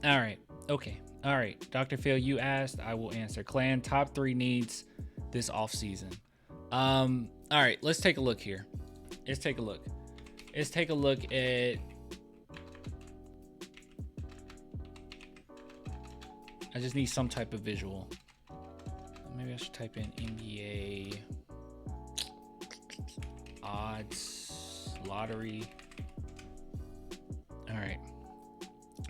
All right. Okay. All right. Dr. Phil, you asked. I will answer. Clan, top 3 needs this offseason. All right. Let's take a look here. Let's take a look. Let's take a look at. I just need some type of visual. Maybe I should type in NBA odds lottery. All right.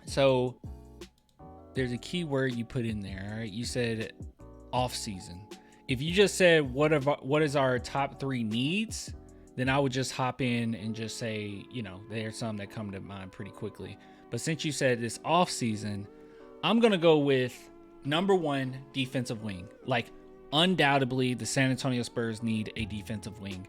So there's a key word you put in there. All right. You said off season. If you just said what is our top 3 needs, then I would just hop in and just say, there's some that come to mind pretty quickly. But since you said this off season, I'm going to go with number 1, defensive wing. Like, undoubtedly, the San Antonio Spurs need a defensive wing.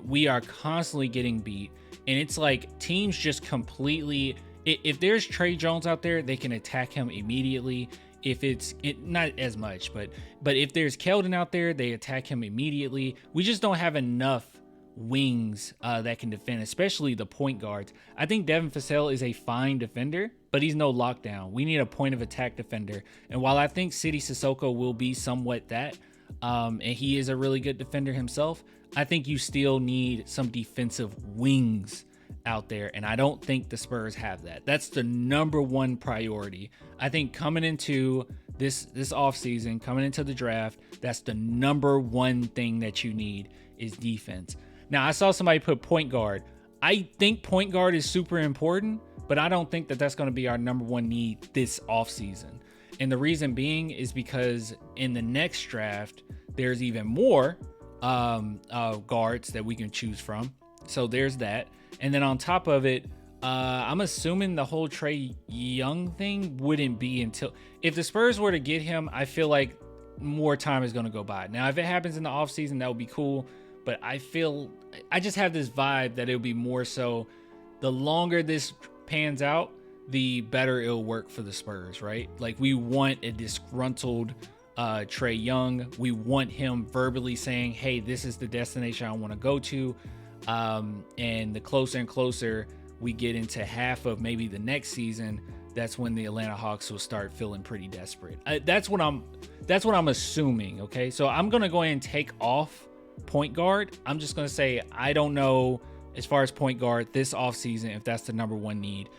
We are constantly getting beat, and it's like teams just completely... If there's Trae Young out there, they can attack him immediately. If not as much, but if there's Keldon out there, they attack him immediately. We just don't have enough wings that can defend, especially the point guards. I think Devin Vassell is a fine defender, but he's no lockdown. We need a point of attack defender. And while I think Sidy Cissoko will be somewhat that, and he is a really good defender himself, I think you still need some defensive wings out there, and I don't think the Spurs have that. That's the number 1 priority. I think coming into this offseason, coming into the draft, that's the number 1 thing that you need is defense. Now, I saw somebody put point guard. I think point guard is super important, but I don't think that that's going to be our number 1 need this offseason. And the reason being is because in the next draft, there's even more guards that we can choose from. So there's that. And then on top of it, I'm assuming the whole Trae Young thing wouldn't be until... If the Spurs were to get him, I feel like more time is going to go by. Now, if it happens in the offseason, that would be cool. But I just have this vibe that it'll be more so the longer this pans out, the better it'll work for the Spurs, right? Like, we want a disgruntled Trae Young. We want him verbally saying, hey, this is the destination I want to go to. And the closer and closer we get into half of maybe the next season, that's when the Atlanta Hawks will start feeling pretty desperate. That's what I'm assuming. Okay. So I'm going to go ahead and take off point guard. I'm just going to say, I don't know as far as point guard this offseason, if that's the number 1 need.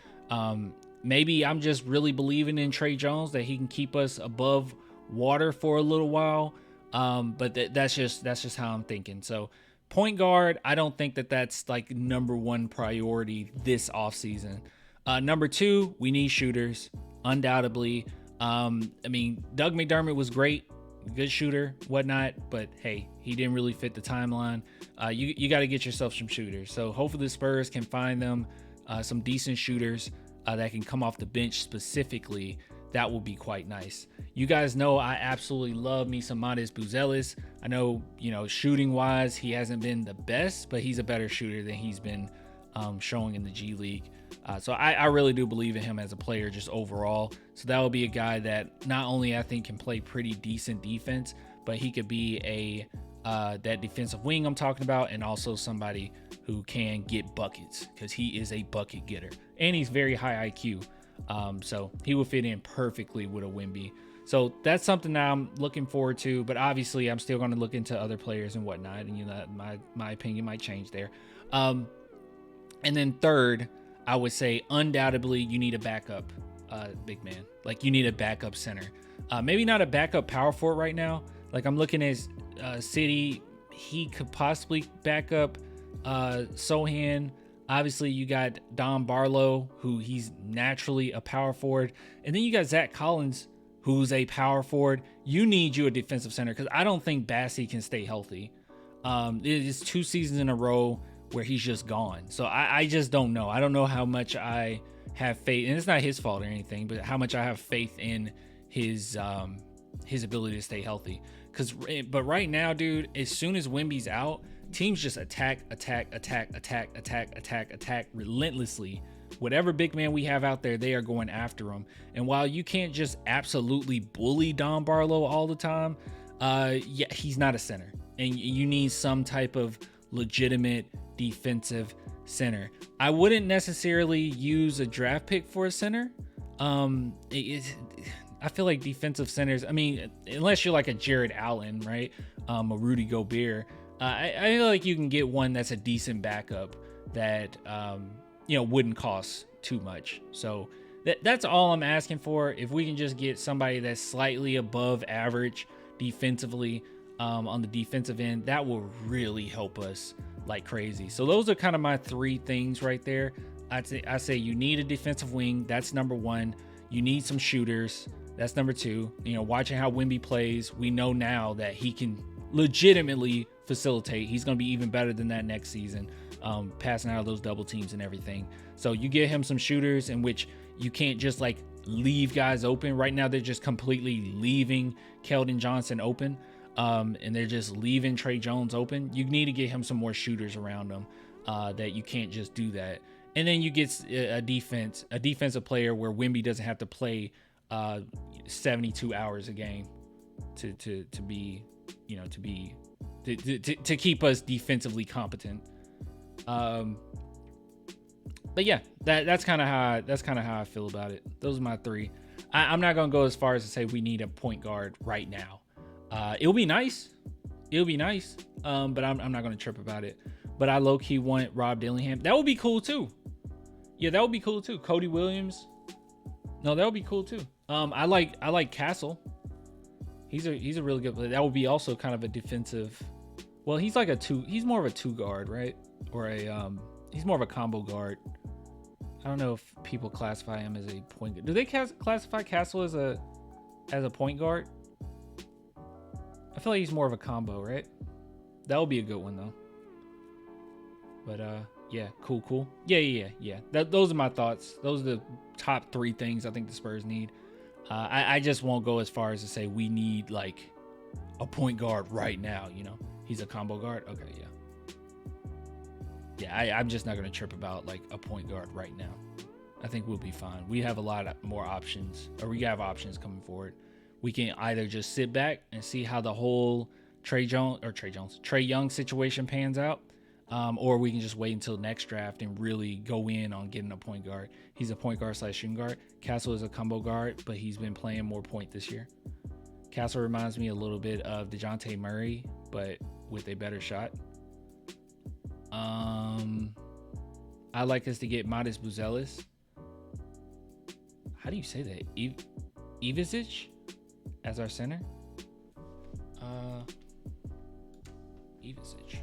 Maybe I'm just really believing in Trae Young that he can keep us above water for a little while. But that's just how I'm thinking. So point guard, I don't think that that's like number 1 priority this offseason. Number 2, we need shooters, undoubtedly. Doug McDermott was great, good shooter, whatnot, but hey, he didn't really fit the timeline. You got to get yourself some shooters. So hopefully the Spurs can find them some decent shooters that can come off the bench specifically. That will be quite nice. You guys know I absolutely love me some Modest Buzelis. I know, shooting wise, he hasn't been the best, but he's a better shooter than he's been showing in the G League. So I really do believe in him as a player just overall. So that will be a guy that not only I think can play pretty decent defense, but he could be that defensive wing I'm talking about, and also somebody who can get buckets because he is a bucket getter and he's very high IQ. So he will fit in perfectly with a Wemby. So that's something that I'm looking forward to, but obviously I'm still going to look into other players and whatnot. And, my opinion might change there. And then third, I would say undoubtedly you need a backup, big man. Like, you need a backup center. Maybe not a backup power forward right now. Like, I'm looking at City. He could possibly back up Sohan. Obviously, you got Don Barlow, who he's naturally a power forward. And then you got Zach Collins, who's a power forward. You need a defensive center because I don't think Bassey can stay healthy. It's 2 seasons in a row where he's just gone. So I just don't know. I don't know how much I have faith, and it's not his fault or anything, but how much I have faith in his ability to stay healthy. But right now, dude, as soon as Wemby's out, teams just attack relentlessly. Whatever big man we have out there, they are going after him. And while you can't just absolutely bully Don Barlow all the time, he's not a center. And you need some type of legitimate defensive center. I wouldn't necessarily use a draft pick for a center. I feel like defensive centers, I mean, unless you're like a Jared Allen, right? A Rudy Gobert, I feel like you can get one that's a decent backup that, wouldn't cost too much. So that's all I'm asking for. If we can just get somebody that's slightly above average defensively, on the defensive end, that will really help us like crazy. So those are kind of my 3 things right there. I say you need a defensive wing. That's number 1. You need some shooters. That's number 2. Watching how Wemby plays, we know now that he can legitimately facilitate. He's going to be even better than that next season, passing out of those double teams and everything. So you get him some shooters in which you can't just like leave guys open. Right now, they're just completely leaving Keldon Johnson open, and they're just leaving Trae Jones open. You need to get him some more shooters around him, that you can't just do that. And then you get a defensive player where Wemby doesn't have to play 72 hours a game to keep us defensively competent. But yeah, that's kind of how I feel about it. Those are my 3. I'm not gonna go as far as to say we need a point guard right now. It'll be nice, but I'm not gonna trip about it. But I low-key want Rob Dillingham. That would be cool too. Yeah, that would be cool too. Cody Williams. No, that would be cool too. I like Castle. He's a really good player. That would be also kind of a defensive. Well, he's like he's more of a 2 guard, right? Or he's more of a combo guard. I don't know if people classify him as a point guard. Do they classify Castle as a point guard? I feel like he's more of a combo, right? That would be a good one though. But yeah, cool. Yeah. Those are my thoughts. Those are the top 3 things I think the Spurs need. I just won't go as far as to say we need like a point guard right now. He's a combo guard. Okay, yeah. I'm just not gonna trip about like a point guard right now. I think we'll be fine. We have a lot more options, or we have options coming forward. We can either just sit back and see how the whole Trae Young situation pans out. Or we can just wait until next draft and really go in on getting a point guard. He's a point guard / shooting guard. Castle is a combo guard, but he's been playing more point this year. Castle reminds me a little bit of DeJounte Murray, but with a better shot. I'd like us to get Modest Buzelis. How do you say that? Ivisic as our center? Ivisic.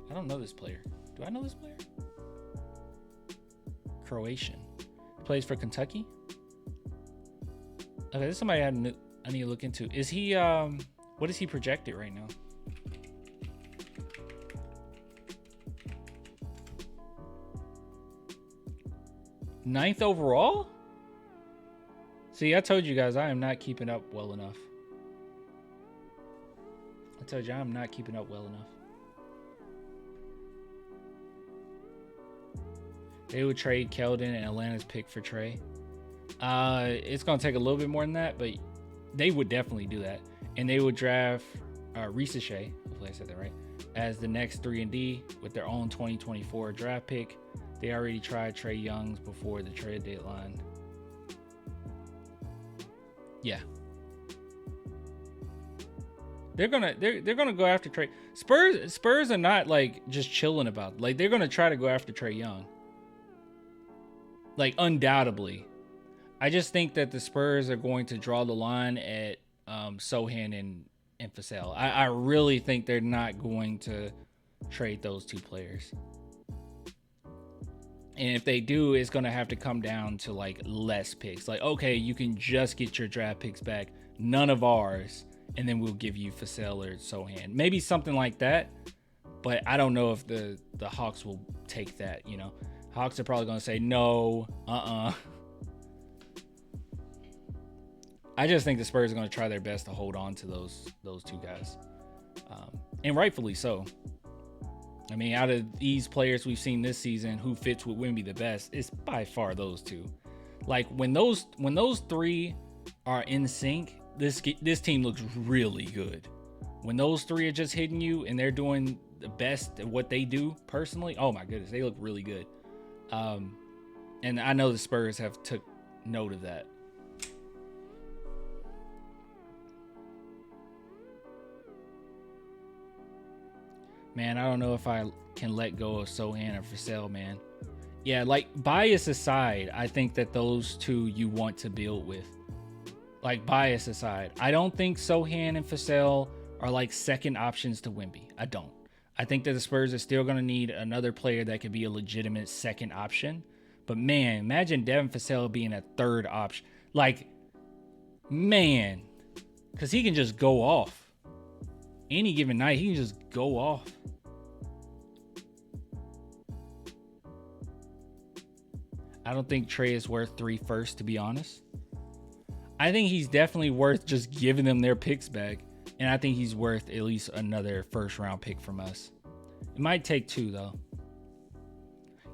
I don't know this player. Do I know this player? Croatian. Plays for Kentucky. Okay, this is somebody I need to look into. Is he what is he projected right now? Ninth overall? See, I told you guys I am not keeping up well enough. They would trade Keldon and Atlanta's pick for Trae. It's going to take a little bit more than that, but they would definitely do that. And they would draft Risachet, hopefully I said that right, as the next 3-and-D with their own 2024 draft pick. They already tried Trae Young's before the trade deadline. Yeah. They're gonna go after Trae. Spurs are not like just chilling about it. Like they're gonna try to go after Trae Young. Like undoubtedly. I just think that the Spurs are going to draw the line at Sohan and Vassell. I really think they're not going to trade those 2 players. And if they do, it's going to have to come down to like less picks. Like, okay, you can just get your draft picks back, none of ours, and then we'll give you Vassell or Sohan. Maybe something like that. But I don't know if the Hawks will take that, Hawks are probably going to say no, I just think the Spurs are going to try their best to hold on to those 2 guys. And rightfully so. I mean, out of these players we've seen this season, who fits with Wemby the best, it's by far those 2. Like when those 3 are in sync, this team looks really good. When those 3 are just hitting you and they're doing the best at what they do personally, oh my goodness, they look really good. And I know the Spurs have took note of that. Man, I don't know if I can let go of Sochan or Vassell, man. Yeah, like, bias aside, I think that those two you want to build with. Like, bias aside, I don't think Sochan and Vassell are like second options to Wemby. I don't. I think that the Spurs are still going to need another player that could be a legitimate second option. But man, imagine Devin Vassell being a third option. Like, man, because he can just go off. Any given night, he can just go off. I don't think Trae is worth 3 firsts, to be honest. I think he's definitely worth just giving them their picks back. And I think he's worth at least another first round pick from us. It might take 2, though.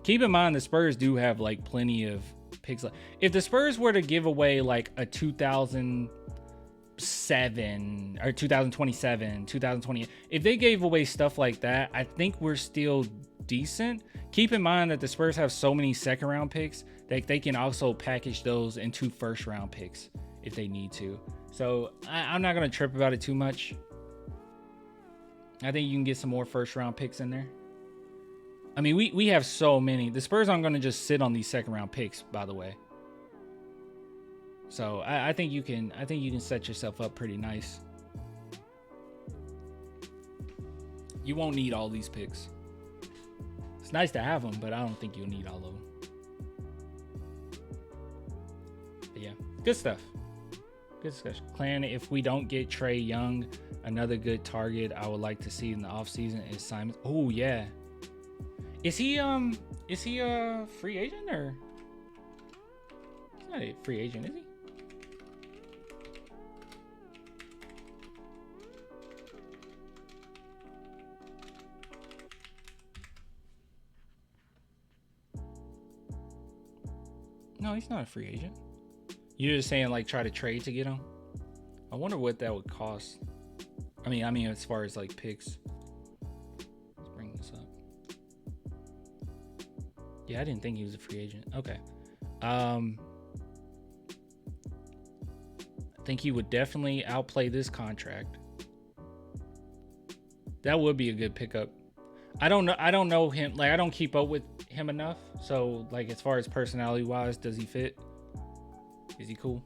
Keep in mind, the Spurs do have like plenty of picks. If the Spurs were to give away like a 2007 or 2027, 2020, if they gave away stuff like that, I think we're still decent. Keep in mind that the Spurs have so many second round picks that they can also package those into first round picks if they need to. So I'm not going to trip about it too much. I think you can get some more first round picks in there. I mean, we have so many. The Spurs aren't going to just sit on these second round picks, by the way. So I think you can set yourself up pretty nice. You won't need all these picks. It's nice to have them, but I don't think you'll need all of them. But yeah, good stuff. Good discussion. Clan, if we don't get Trae Young, another good target I would like to see in the offseason is Simon. Oh yeah. Is he a free agent or? He's not a free agent, is he? No, he's not a free agent. You're just saying like try to trade to get him? I wonder what that would cost. I mean as far as like picks. Let's bring this up. Yeah, I didn't think he was a free agent. Okay. I think he would definitely outplay this contract. That would be a good pickup. I don't know him. Like, I don't keep up with him enough. So, like, as far as personality wise, does he fit? Is he cool?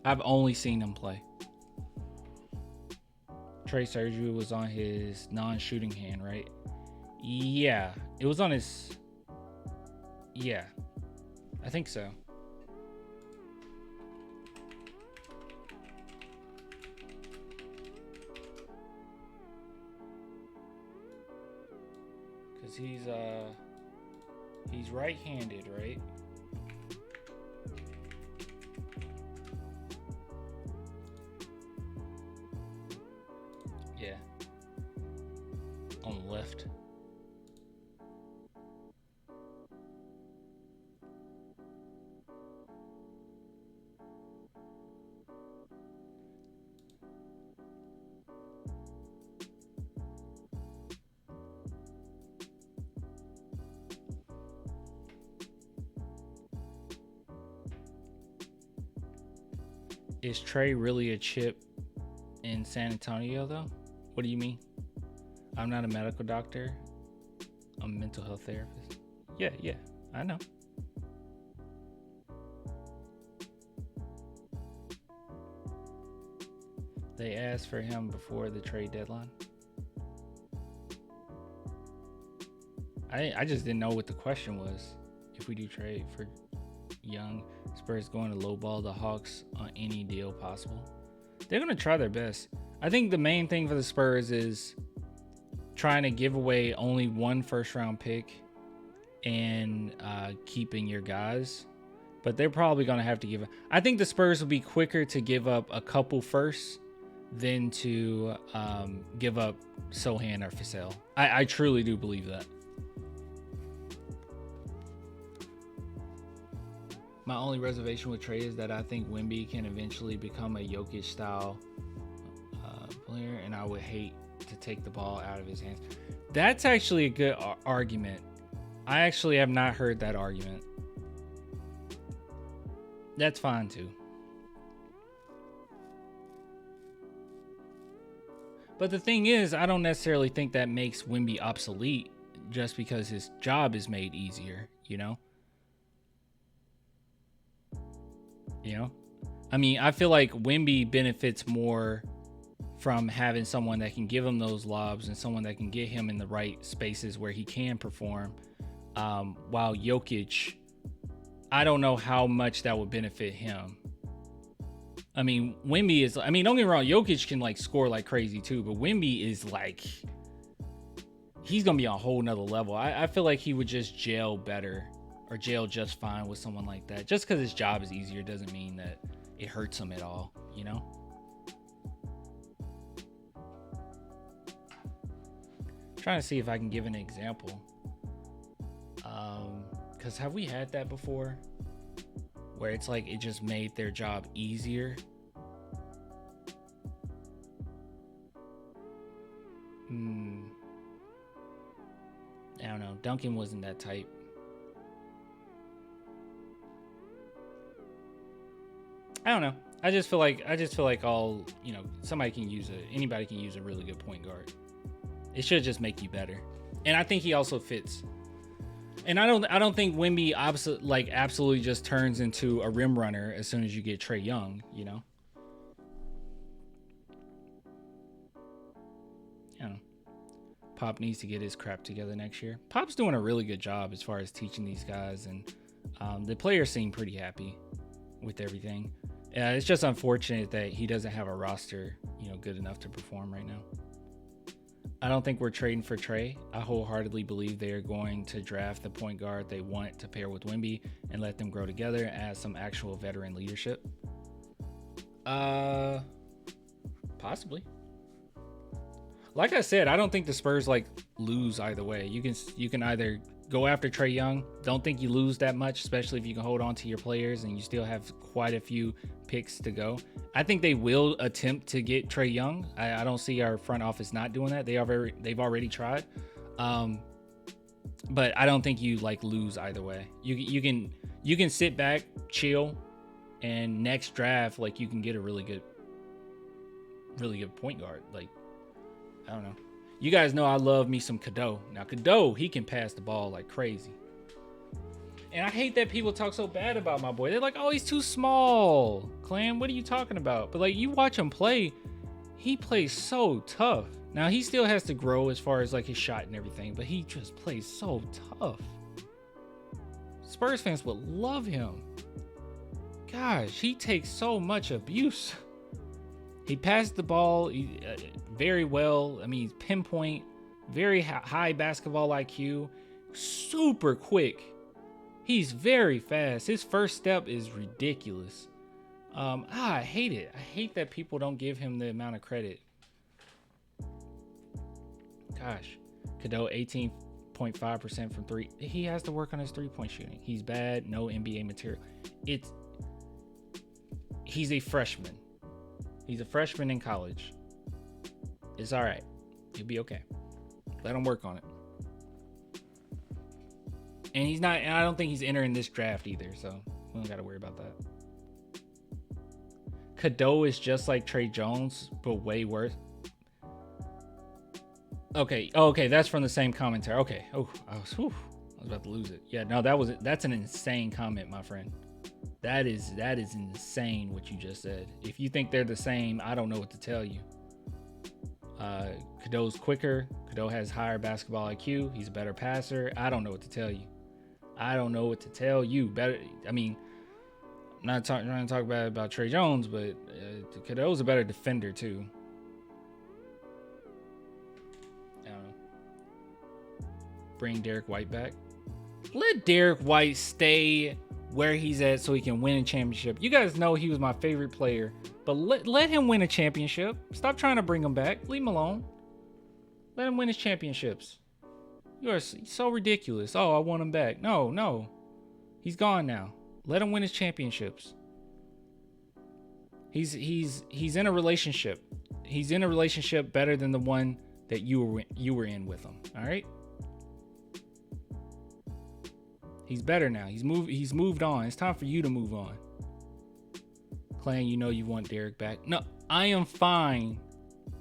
I've only seen him play. Trae surgery was on his non-shooting hand, right? Yeah, it was on his. Yeah, I think so. Cause he's right-handed, right? Yeah. On the left. Is Trae really a chip in San Antonio, though? What do you mean? I'm not a medical doctor. I'm a mental health therapist. Yeah, I know. They asked for him before the trade deadline. I just didn't know what the question was. If we do trade for Young, Spurs going to lowball the Hawks on any deal possible. They're going to try their best. I think the main thing for the Spurs is trying to give away only one first round pick and keeping your guys. But they're probably going to have to give. I think the Spurs will be quicker to give up a couple firsts than to give up Sochan or Vassell. I truly do believe that. My only reservation with Trae is that I think Wemby can eventually become a Jokic style player, and I would hate to take the ball out of his hands. That's actually a good argument. I actually have not heard that argument. That's fine too. But the thing is, I don't necessarily think that makes Wemby obsolete just because his job is made easier, you know? I mean, I feel like Wemby benefits more from having someone that can give him those lobs and someone that can get him in the right spaces where he can perform. While Jokic, I don't know how much that would benefit him. I mean, Wemby is, don't get me wrong, Jokic can like score like crazy too, but Wemby is like, he's going to be on a whole nother level. I feel like he would just gel better or gel just fine with someone like that. Just because his job is easier doesn't mean that it hurts him at all, you know? Trying to see if I can give an example. Because have we had that before? Where it's like it just made their job easier. I don't know. Duncan wasn't that type. I don't know. I just feel like all, anybody can use a really good point guard. It should just make you better. And I think he also fits. And I don't think Wemby absolutely just turns into a rim runner as soon as you get Trae Young, you know? I don't know. Pop needs to get his crap together next year. Pop's doing a really good job as far as teaching these guys, and the players seem pretty happy with everything. It's just unfortunate that he doesn't have a roster, good enough to perform right now. I don't think we're trading for Trae. I wholeheartedly believe they are going to draft the point guard they want to pair with Wemby and let them grow together and add some actual veteran leadership. Possibly. Like I said, I don't think the Spurs lose either way. You can either go after Trae Young. Don't think you lose that much, especially if you can hold on to your players and you still have quite a few picks to go. I think they will attempt to get Trae Young. I don't see our front office not doing that. They've already tried. But I don't think you lose either way. You can sit back, chill, and next draft you can get a really good point guard. I don't know. You guys know I love me some Cadeau. Now Cadeau, he can pass the ball like crazy. And I hate that people talk so bad about my boy. They're like, oh, he's too small. Clan, what are you talking about? But you watch him play, he plays so tough. Now he still has to grow as far as his shot and everything, but he just plays so tough. Spurs fans would love him. Gosh, he takes so much abuse. He passed the ball very well. He's pinpoint, very high basketball IQ, super quick. He's very fast. His first step is ridiculous. I hate it. I hate that people don't give him the amount of credit. Gosh, Cadeau 18.5% from three. He has to work on his three-point shooting. He's bad. No NBA material. He's a freshman. He's a freshman in college. It's all right. He'll be okay. Let him work on it. And I don't think he's entering this draft either, so we don't got to worry about that. Cadeau is just like Trey Jones, but way worse. Okay, that's from the same commentary. Okay, I was about to lose it. Yeah, no, that's an insane comment, my friend. That is insane what you just said. If you think they're the same, I don't know what to tell you. Cadeau's quicker. Cadeau has higher basketball IQ. He's a better passer. I don't know what to tell you. Better. I'm not trying to talk bad about Trae Jones, but Cadeau's a better defender too. I don't know. Bring Derek White back. Let Derek White stay where he's at so he can win a championship. You guys know he was my favorite player, but let him win a championship. Stop trying to bring him back. Leave him alone. Let him win his championships. You are so ridiculous. Oh, I want him back. No. He's gone now. Let him win his championships. He's in a relationship. He's in a relationship better than the one that you were in with him. All right. He's better now. He's moved on. It's time for you to move on. Clay, you know you want Derek back. No, I am fine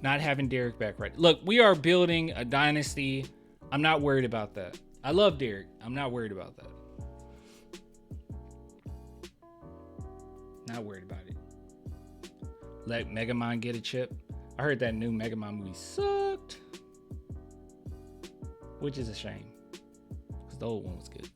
not having Derek back right. Look, we are building a dynasty. I'm not worried about that. I love Derek. I'm not worried about that. Not worried about it. Let Megamind get a chip. I heard that new Megamind movie sucked, which is a shame because the old one was good.